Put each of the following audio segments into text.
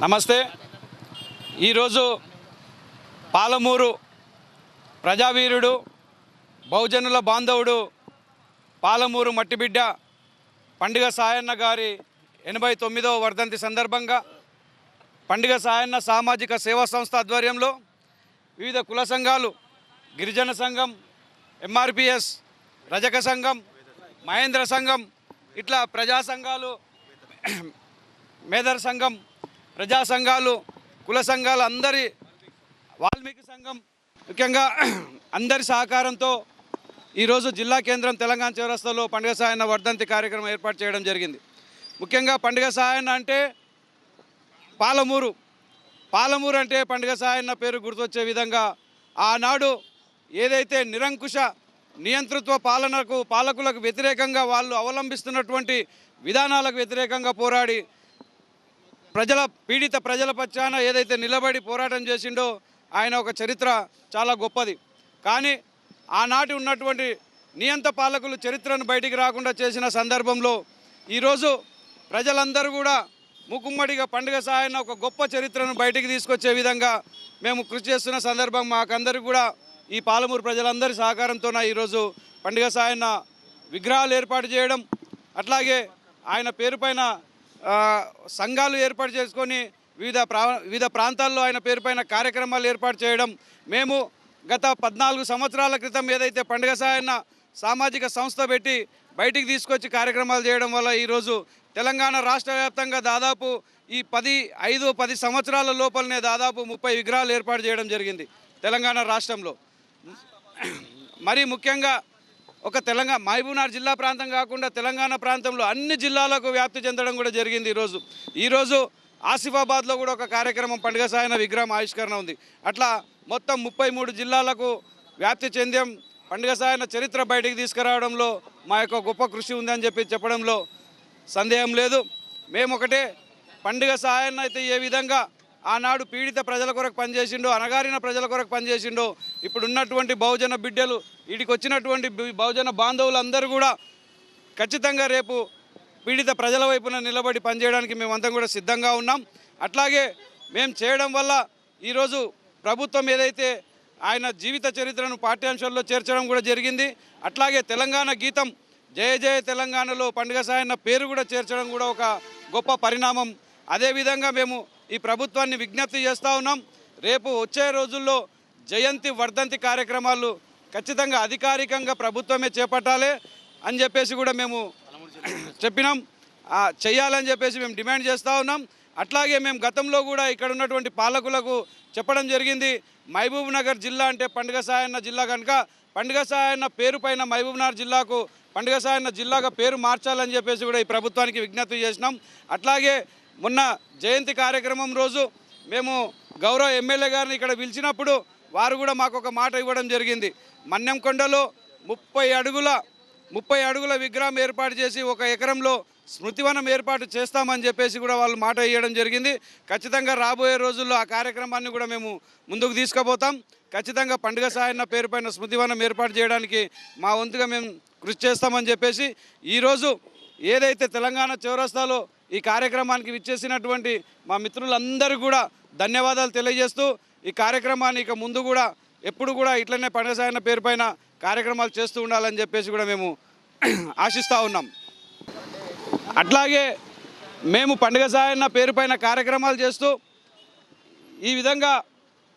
నమస్తే. ఈరోజు పాలమూరు ప్రజావీరుడు, బహుజనుల బాంధవుడు, పాలమూరు మట్టిబిడ్డ పండుగ సాయన్న గారి 89వ వర్ధంతి సందర్భంగా పండుగ సాయన్న సామాజిక సేవా సంస్థ ఆధ్వర్యంలో వివిధ కుల సంఘాలు, గిరిజన సంఘం, ఎంఆర్పిఎస్, రజక సంఘం, మహేంద్ర సంఘం, ఇట్లా ప్రజా సంఘాలు, మేదర్ సంఘం, ప్రజా సంఘాలు, కుల సంఘాలు అందరి, వాల్మీకి సంఘం, ముఖ్యంగా అందరి సహకారంతో ఈరోజు జిల్లా కేంద్రం తెలంగాణ చౌరస్తాలో పండుగ సాయన్న వర్ధంతి కార్యక్రమం ఏర్పాటు చేయడం జరిగింది. ముఖ్యంగా పండుగ సాయన్న అంటే పాలమూరు అంటే పండుగ సాయన్న పేరు గుర్తొచ్చే విధంగా ఆనాడు ఏదైతే నిరంకుశ నియంతృత్వ పాలకులకు వ్యతిరేకంగా వాళ్ళు అవలంబిస్తున్నటువంటి విధానాలకు వ్యతిరేకంగా పోరాడి పీడిత ప్రజల పక్షాన ఏదైతే నిలబడి పోరాటం చేసిండో ఆయన ఒక చరిత్ర చాలా గొప్పది. కానీ ఆనాటి ఉన్నటువంటి నియంత పాలకులు చరిత్రను బయటికి రాకుండా చేసిన సందర్భంలో ఈరోజు ప్రజలందరూ కూడా మూకుమ్మడిగా పండుగ సాయన్న ఒక గొప్ప చరిత్రను బయటికి తీసుకొచ్చే విధంగా మేము కృషి చేస్తున్న సందర్భం మాకందరికీ కూడా ఈ పాలమూరు ప్రజలందరి సహకారంతోన ఈరోజు పండుగ సాయన్న విగ్రహాలు ఏర్పాటు చేయడం, అట్లాగే ఆయన పేరుపైన సంఘాలు ఏర్పాటు చేసుకొని వివిధ ప్రాంతాల్లో ఆయన పేరుపైన కార్యక్రమాలు ఏర్పాటు చేయడం. మేము గత 14 సంవత్సరాల క్రితం ఏదైతే పండుగ సాయన్న సామాజిక సంస్థ పెట్టి బయటికి తీసుకొచ్చి కార్యక్రమాలు చేయడం వల్ల ఈరోజు తెలంగాణ రాష్ట్ర వ్యాప్తంగా దాదాపు ఈ 10 సంవత్సరాల లోపలనే దాదాపు 30 విగ్రహాలు ఏర్పాటు చేయడం జరిగింది తెలంగాణ రాష్ట్రంలో. మరి ముఖ్యంగా ఒక మహబూబ్నగర్ జిల్లా ప్రాంతం కాకుండా తెలంగాణ ప్రాంతంలో అన్ని జిల్లాలకు వ్యాప్తి చెందడం కూడా జరిగింది. ఈరోజు ఆసిఫాబాద్లో కూడా ఒక కార్యక్రమం పండుగ సాయన్న విగ్రహం ఆవిష్కరణ ఉంది. అట్లా మొత్తం 33 జిల్లాలకు వ్యాప్తి చెందాం. పండుగ సాయన్న చరిత్ర బయటికి తీసుకురావడంలో మా యొక్క గొప్ప కృషి ఉందని చెప్పడంలో సందేహం లేదు. మేము ఒకటే, పండుగ సాయన్న అయితే ఏ విధంగా ఆనాడు పీడిత ప్రజల కొరకు పనిచేసిండో, అణగారిన ప్రజల కొరకు పనిచేసిండో, ఇప్పుడు ఉన్నటువంటి బహుజన బిడ్డలు, వీటికి వచ్చినటువంటి బహుజన బాంధవులందరూ కూడా ఖచ్చితంగా రేపు పీడిత ప్రజల వైపున నిలబడి పనిచేయడానికి మేమంతా కూడా సిద్ధంగా ఉన్నాం. అట్లాగే మేము చేయడం వల్ల ఈరోజు ప్రభుత్వం ఏదైతే ఆయన జీవిత చరిత్రను పాఠ్యాంశాల్లో చేర్చడం కూడా జరిగింది. అట్లాగే తెలంగాణ గీతం జయ జయ తెలంగాణలో పండుగ సాయన్న పేరు కూడా చేర్చడం కూడా ఒక గొప్ప పరిణామం. అదేవిధంగా మేము ఈ ప్రభుత్వాన్ని విజ్ఞప్తి చేస్తూ ఉన్నాం, రేపు వచ్చే రోజుల్లో జయంతి వర్ధంతి కార్యక్రమాలు ఖచ్చితంగా అధికారికంగా ప్రభుత్వమే చేపట్టాలి అని చెప్పేసి కూడా మేము చెప్పినాం. చేయాలని చెప్పేసి మేము డిమాండ్ చేస్తూ ఉన్నాం. అట్లాగే మేము గతంలో కూడా ఇక్కడ ఉన్నటువంటి పాలకులకు చెప్పడం జరిగింది, మహబూబ్నగర్ జిల్లా అంటే పండుగ సాయన్న జిల్లా కనుక పండుగ సాయన్న పేరు పైన మహబూబ్నగర్ జిల్లాకు పండుగ సాయన్న జిల్లాగా పేరు మార్చాలని చెప్పేసి కూడా ఈ ప్రభుత్వానికి విజ్ఞప్తి చేసినాం. అట్లాగే మొన్న జయంతి కార్యక్రమం రోజు మేము గౌరవ ఎమ్మెల్యే గారిని ఇక్కడ పిలిచినప్పుడు వారు కూడా మాకు ఒక మాట ఇవ్వడం జరిగింది. మన్యంకొండలో 30 అడుగుల విగ్రహం ఏర్పాటు చేసి 1 ఎకరంలో స్మృతివనం ఏర్పాటు చేస్తామని చెప్పేసి కూడా వాళ్ళు మాట ఇవ్వడం జరిగింది. ఖచ్చితంగా రాబోయే రోజుల్లో ఆ కార్యక్రమాన్ని కూడా మేము ముందుకు తీసుకుపోతాం. ఖచ్చితంగా పండుగ సాయన్న పేరుపైన స్మృతివనం ఏర్పాటు చేయడానికి మా వంతుగా మేము కృషి చేస్తామని చెప్పేసి ఈరోజు ఏదైతే తెలంగాణ చౌరస్తాలో ఈ కార్యక్రమానికి విచ్చేసినటువంటి మా మిత్రులందరూ కూడా ధన్యవాదాలు తెలియజేస్తూ ఈ కార్యక్రమాన్ని ఇక ముందు కూడా ఎప్పుడు కూడా ఇట్లనే పండుగ సాయన్న పేరుపైన కార్యక్రమాలు చేస్తూ ఉండాలని చెప్పేసి కూడా మేము ఆశిస్తూ ఉన్నాం. అట్లాగే మేము పండుగ సాయన్న పేరుపైన కార్యక్రమాలు చేస్తూ ఈ విధంగా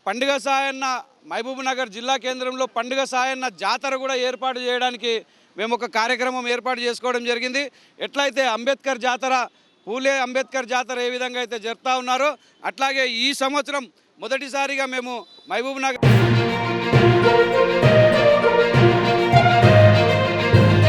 పండుగ సాయన్న మహబూబ్నగర్ జిల్లా కేంద్రంలో పండుగ సాయన్న జాతర కూడా ఏర్పాటు చేయడానికి మేము ఒక కార్యక్రమం ఏర్పాటు చేసుకోవడం జరిగింది. ఎట్లయితే అంబేద్కర్ జాతర, పూలే అంబేద్కర్ జాతర ఏ విధంగా అయితే జరుపుతూ ఉన్నారో అట్లాగే ఈ సంవత్సరం మొదటిసారిగా మేము మహబూబ్నగర్